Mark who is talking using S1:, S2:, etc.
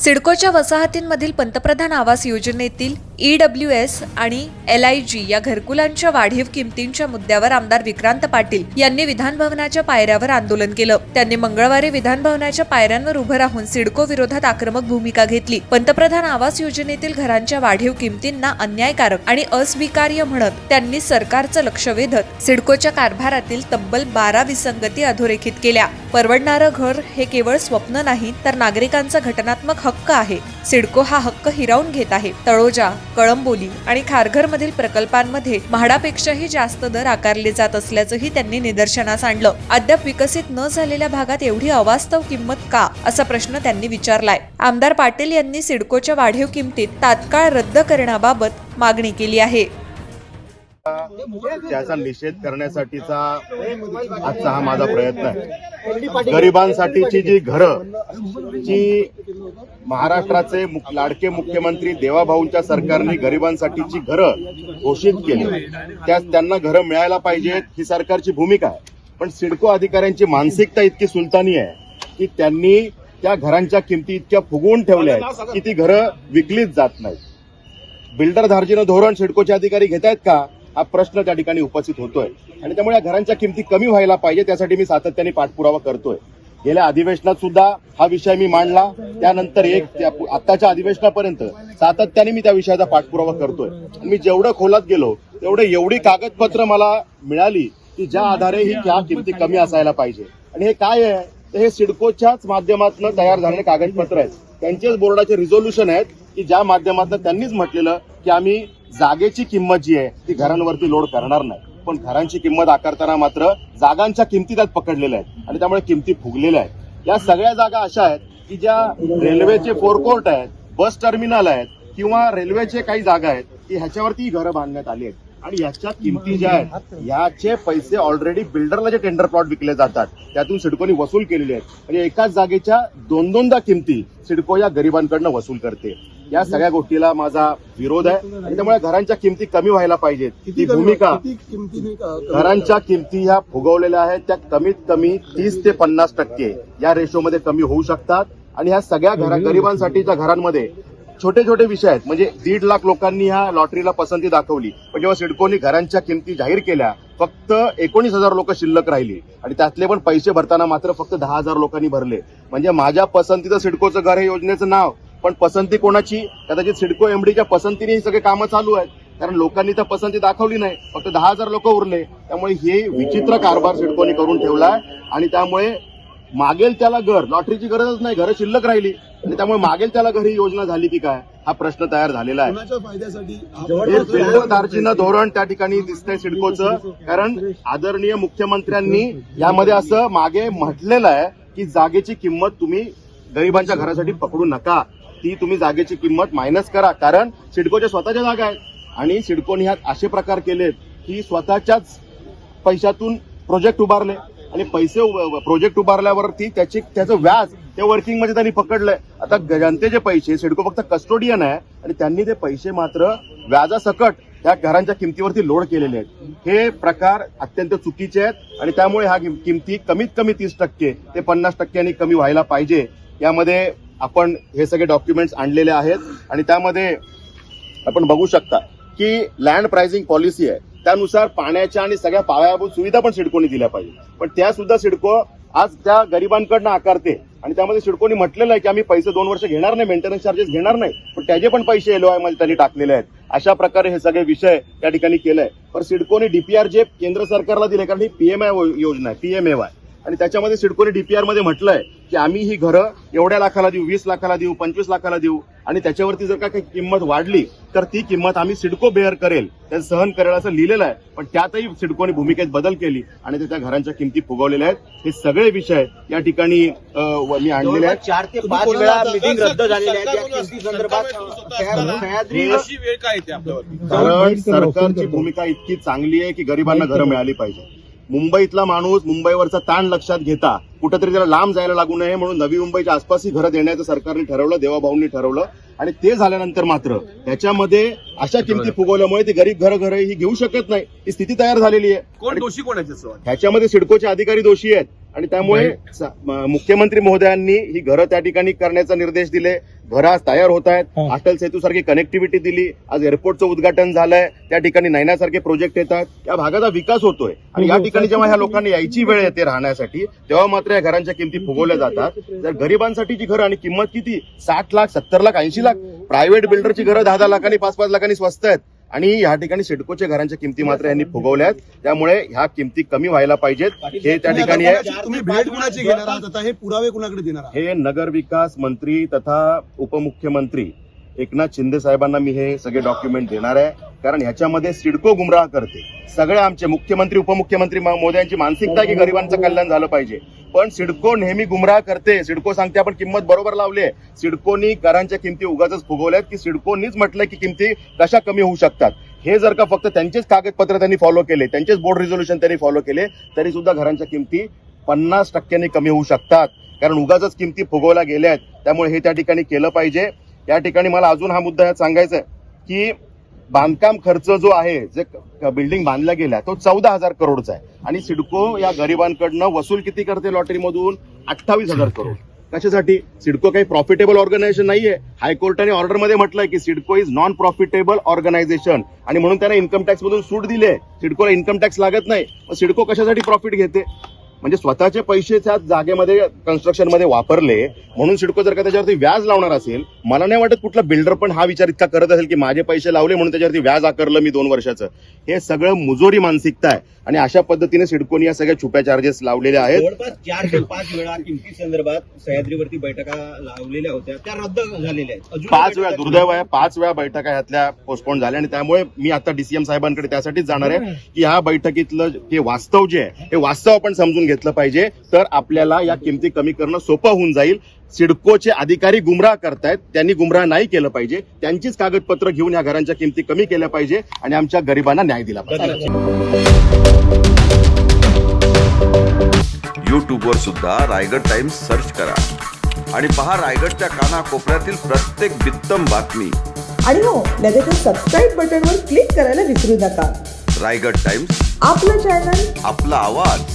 S1: सिडकोच्या वसाहतींमधील पंतप्रधान आवास योजनेतील EWS आणि LIG या घरकुलांच्या वाढीव किमतींच्या मुद्द्यावर आमदार विक्रांत पाटील यांनी विधानभवनाच्या पायऱ्यावर आंदोलन केलं। त्यांनी मंगळवारी विधानभवनाच्या पायऱ्यांवर उभं राहून सिडको विरोधात आक्रमक भूमिका घेतली। पंतप्रधान आवास योजनेतील घरांच्या वाढीव किमतींना अन्यायकारक आणि अस्वीकार्य म्हणत त्यांनी सरकारचं लक्ष वेधत सिडकोच्या कारभारातील तब्बल 12 विसंगती अधोरेखित केल्या। परवडणारं घर हे केवळ स्वप्न नाही तर नागरिकांचा घटनात्मक हक्क आहे। सिडको हा हक्क हिरावून घेत आहे। तळोजा, कळंबोली आणि खारघरमधील प्रकल्पांमध्ये म्हाडापेक्षाही जास्त दर आकारले जात असल्याचंही त्यांनी निदर्शनास आणलं। अद्याप विकसित न झालेल्या भागात एवढी अवास्तव किंमत का, असा प्रश्न त्यांनी विचारलाय। आमदार पाटील यांनी सिडकोच्या वाढीव किमतीत तात्काळ रद्द करण्याबाबत मागणी केली आहे।
S2: त्याचा निषेध करण्यासाठीचा आजचा हा माझा प्रयत्न आहे। गरिबांसाठीची जी घरं जी महाराष्ट्राचे लाडके मुख्यमंत्री देवाभाऊंच्या सरकारने गरिबांसाठीची घरं घोषित केली, त्यांना घरं मिळायला पाहिजेत ही सरकारची भूमिका आहे। पण सिडको अधिकाऱ्यांची मानसिकता इतकी सुलतानी आहे की त्यांनी त्या घरांच्या किमती इतक्या फुगवून ठेवल्या आहेत की ती घरं विकलीच जात नाहीत। बिल्डर धार्जिनं धोरण सिडकोचे अधिकारी घेत आहेत का, हा प्रश्न त्या ठिकाणी उपस्थित होतोय। आणि त्यामुळे या घरांच्या किमती कमी व्हायला पाहिजे, त्यासाठी मी सातत्याने पाठपुरावा करतोय। गेल्या अधिवेशनात सुद्धा हा विषय मी मांडला, त्यानंतर आताच्या अधिवेशनापर्यंत सातत्याने मी त्या विषयाचा पाठपुरावा करतोय। मी जेवढं खोलात गेलो एवढी कागदपत्र मला मिळाली की ज्या आधारे ही त्या किमती कमी असायला पाहिजे। आणि हे काय आहे, तर हे सिडकोच्याच माध्यमातून तयार झालेले कागदपत्र आहेत, त्यांचेच बोर्डाचे रिझोल्युशन आहेत की ज्या माध्यमातून त्यांनीच म्हटलेलं की आम्ही जागेची किंमत जी आहे ती घरांवरती लोड करणार नाही, पण घरांची किंमत आकारताना मात्र जागांच्या किमती त्यात पकडलेल्या आहेत आणि त्यामुळे किमती फुगलेल्या आहेत। या सगळ्या जागा अशा आहेत की ज्या रेल्वेचे फोरकोर्ट आहेत, बस टर्मिनल आहेत किंवा रेल्वेचे काही जागा आहेत की ह्याच्यावरती घरं बांधण्यात आली आहेत। आणि याच्या किमती ज्या आहेत याचे पैसे ऑलरेडी बिल्डरला जे टेंडर प्लॉट विकले जातात त्यातून सिडकोने वसूल केलेले आहेत। म्हणजे एकाच जागेच्या दोनदा किमती सिडको या गरिबांकडनं वसूल करते। या सगळ्या गोष्टीला माझा विरोध आहे आणि त्यामुळे घरांच्या किमती कमी व्हायला पाहिजेत ती भूमिका। घरांच्या किमती ह्या फुगवलेल्या आहेत, त्या कमीत कमी 30 ते 50% या रेशोमध्ये कमी होऊ शकतात। आणि ह्या सगळ्या गरिबांसाठीच्या घरांमध्ये छोटे छोटे विषय आहेत। म्हणजे 1.5 लाख लोकांनी ह्या लॉटरीला पसंती दाखवली, पण जेव्हा सिडकोने घरांच्या किमती जाहीर केल्या फक्त 19,000 लोक शिल्लक राहिली आणि त्यातले पण पैसे भरताना मात्र फक्त 10,000 लोकांनी भरले। म्हणजे माझ्या पसंतीचं सिडकोचं घर हे योजनेचं नाव, पण पसंती कोणाची, कदाचित सिडको एमडीच्या पसंतीने ही सगळे कामं चालू आहेत, कारण लोकांनी तर पसंती दाखवली नाही, फक्त 10,000 लोक उरले। त्यामुळे हे विचित्र कारभार सिडकोने करून ठेवलाय आणि त्यामुळे मागेल त्याला घर, लॉटरीची गरजच नाही, घरं शिल्लक राहिली आणि त्यामुळे मागेल त्याला घर ही योजना झाली की काय, हा प्रश्न तयार झालेला आहे। हे बिल्डर धार्जिनं धोरण त्या ठिकाणी दिसतंय सिडकोचं, कारण आदरणीय मुख्यमंत्र्यांनी यामध्ये असं मागे म्हटलेलं आहे की जागेची किंमत तुम्ही गरिबांच्या घरासाठी पकडू नका, ती तुम्ही जागेची किंमत मायनस करा, कारण सिडकोच्या स्वतःच्या जागा आहेत। आणि सिडकोने ह्यात असे प्रकार केलेत की स्वतःच्याच पैशातून प्रोजेक्ट उभारले आणि प्रोजेक्ट उभारल्यावरती त्याचं व्याज त्या वर्किंग मध्ये त्यांनी पकडलंय। आता जनतेचे पैसे सिडको फक्त कस्टोडियन आहे आणि त्यांनी ते पैसे मात्र व्याजासकट त्या घरांच्या किमतीवरती लोड केलेले आहेत। हे प्रकार अत्यंत चुकीचे आहेत आणि त्यामुळे ह्या किमती कमीत कमी 30% ते 50% कमी व्हायला पाहिजे। यामध्ये आपण हे सगळे डॉक्युमेंट्स आणलेले आहेत आणि त्यामध्ये आपण बघू शकता की लँड प्राइसिंग पॉलिसी आहे, त्यानुसार पाण्याच्या आणि सगळ्या पायाभूत सुविधा पण सिडकोने दिल्या पाहिजे, पण त्या सुद्धा सिडको आज त्या गरिबांकडनं आकारते। आणि त्यामध्ये सिडकोने म्हटलेलं आहे की आम्ही पैसे 2 वर्ष घेणार नाही, मेंटेनन्स चार्जेस घेणार नाही, पण त्याचे पण पैसे LOI मध्ये त्यांनी टाकलेले आहेत। अशा प्रकारे हे सगळे विषय त्या ठिकाणी केलंय। पण सिडकोने DPR जे केंद्र सरकारला दिले, कारण ही PMI योजना आहे, PMAY, आणि त्याच्यामध्ये सिडकोने DPR मध्ये म्हटलंय की आम्ही ही घरं एवढ्या लाखाला देऊ, 20 लाखाला देऊ, 25 लाखाला देऊ, आणि त्याच्यावरती जर का काही किंमत वाढली तर ती किंमत आम्ही सिडको बेअर करेल, त्याचं सहन करेल असं लिहिलेलं आहे। पण त्यातही सिडकोने भूमिकेत बदल केली आणि त्या घरांच्या किमती फुगवलेल्या आहेत। हे सगळे विषय या ठिकाणी मी आणलेले आहेत।
S3: 4 ते 5 वेळा मीटिंग रद्द झालेली आहे त्या किमती संदर्भात।
S2: कारण सरकारची भूमिका इतकी चांगली आहे की गरिबांना घरं मिळाली पाहिजे। मुंबईतला माणूस मुंबईवरचा ताण लक्षात घेता कुठेतरी त्याला लांब जायला लागू नये म्हणून नवी मुंबईच्या आसपास ही घरं देण्याचं सरकारने ठरवलं, देवाभाऊंनी ठरवलं। आणि ते झाल्यानंतर मात्र त्याच्यामध्ये अशा किमती फुगवल्यामुळे ती गरीब घरं ही घेऊ शकत नाही, ही स्थिती तयार झालेली आहे।
S4: कोण दोषी कोण आहे?
S2: ह्याच्यामध्ये सिडकोचे अधिकारी दोषी आहेत, आणि त्यामुळे मुख्यमंत्री महोदयांनी ही घरं त्या ठिकाणी करण्याचा निर्देश दिले. घरं आज तयार होत आहेत. अटल सेतू सारखी कनेक्टिव्हिटी दिली. आज एअरपोर्टचं उद्घाटन झालंय. त्या ठिकाणी नैनासारखे प्रोजेक्ट येतात. या भागाचा विकास होतोय आणि या ठिकाणी जेव्हा ह्या लोकांना यायची वेळ येते राहण्यासाठी तेव्हा मात्र या घरांच्या किमती फुगवल्या जातात. तर गरिबांसाठीची घरं आणि किंमत किती 60 लाख 70 लाख 80 लाख प्रायव्हेट बिल्डरची घरं 10 लाखांनी 5 लाखांनी स्वस्त आहेत आणि या ठिकाणी सिडकोच्या घरांच्या किमती मात्र यांनी फुगवल्या आहेत. त्यामुळे ह्या किमती कमी व्हायला पाहिजेत हे त्या ठिकाणी आहे.
S4: तुम्ही भेट कुणाची घेणार आहात आता? हे पुरावे कुणाकडे देणार आहात?
S2: हे नगर विकास मंत्री तथा उपमुख्यमंत्री एकनाथ शिंदे साहेबांना मी हे सगळे डॉक्युमेंट देणार आहे. कारण ह्याच्यामध्ये सिडको गुमराह करते. सगळे आमचे मुख्यमंत्री उपमुख्यमंत्री मोदयांची मानसिकता आहे की गरिबांचं कल्याण झालं पाहिजे, पण सिडको नेहमी गुमराह करते. सिडको सांगते आपण किंमत बरोबर लावली आहे. सिडकोनी घरांच्या किमती उगाचच फुगवल्यात की सिडकोनीच म्हटलंय की किमती कशा कमी होऊ शकतात. हे जर का फक्त त्यांचेच कागदपत्र त्यांनी फॉलो केले, त्यांचेच बोर्ड रिझोल्युशन त्यांनी फॉलो केले तरी सुद्धा घरांच्या किमती 50% कमी होऊ शकतात. कारण उगाचच किमती फुगवल्या गेल्या आहेत. त्यामुळे हे त्या ठिकाणी केलं पाहिजे. या ठिकाणी मला अजून हा मुद्दा सांगायचा आहे की बांधकाम खर्च जो आहे, जे बिल्डिंग बांधल्या गेल्या तो 14,000 करोडचा आहे आणि सिडको या गरिबांकडनं वसूल किती करते लॉटरीमधून 28,000 करोड. कशासाठी? सिडको काही प्रॉफिटेबल ऑर्गनायझेशन नाहीये. हायकोर्टाने ऑर्डरमध्ये म्हटलंय की CIDCO is non profitable organisation आणि म्हणून त्यांना इन्कम टॅक्स मधून सूट दिली आहे. सिडकोला इन्कम टॅक्स लागत नाही. सिडको कशासाठी प्रॉफिट घेते? म्हणजे स्वतःचे पैसे त्या जागेमध्ये कन्स्ट्रक्शन मध्ये वापरले म्हणून सिडको जर का त्याच्यावरती व्याज लावणार असेल, मला नाही वाटत कुठला बिल्डर पण हा विचार इतका करत असेल की माझे पैसे लावले म्हणून त्याच्यावरती व्याज आकारलं मी 2 वर्षाचं. हे सगळं मुजोरी मानसिकता आहे आणि अशा पद्धतीने सिडकोनी या सगळ्या छुप्या चार्जेस लावलेले आहेत.
S3: जवळपास 4 ते 5 वेळा किमती संदर्भात सह्याद्रीवरती बैठका लावलेल्या होत्या, त्या रद्द झालेल्या आहेत. अजून
S2: 5 वेळा दुर्दैव आहे, 5 वेळा बैठका ह्यातल्या पोस्टपोन झाल्या आणि त्यामुळे मी आता डीसीएम साहेबांकडे त्यासाठीच जाणार आहे की ह्या बैठकीतलं हे वास्तव जे आहे हे वास्तव आपण समजून घेतलं पाहिजे. तर आपल्याला या किमती कमी करणं सोपं होऊन जाईल. सिडकोचे अधिकारी गुमराह करतायत, त्यांनी गुमराह नाही केलं पाहिजे. त्यांचीच कागदपत्र घेऊन या घरांच्या किमती कमी केल्या पाहिजे आणि आमच्या गरिबांना न्याय दिला पाहिजे.
S5: यूट्यूबवर सुद्धा रायगड टाइम्स सर्च करा आणि पहा रायगडच्या कानाकोपऱ्यातील प्रत्येक बित्तम बातमी.
S6: आणि हो, लगेचच सबस्क्राईब बटनवर क्लिक करायला विसरू नका.
S5: रायगड टाइम्स,
S6: आपलं चॅनल,
S5: आपला आवाज.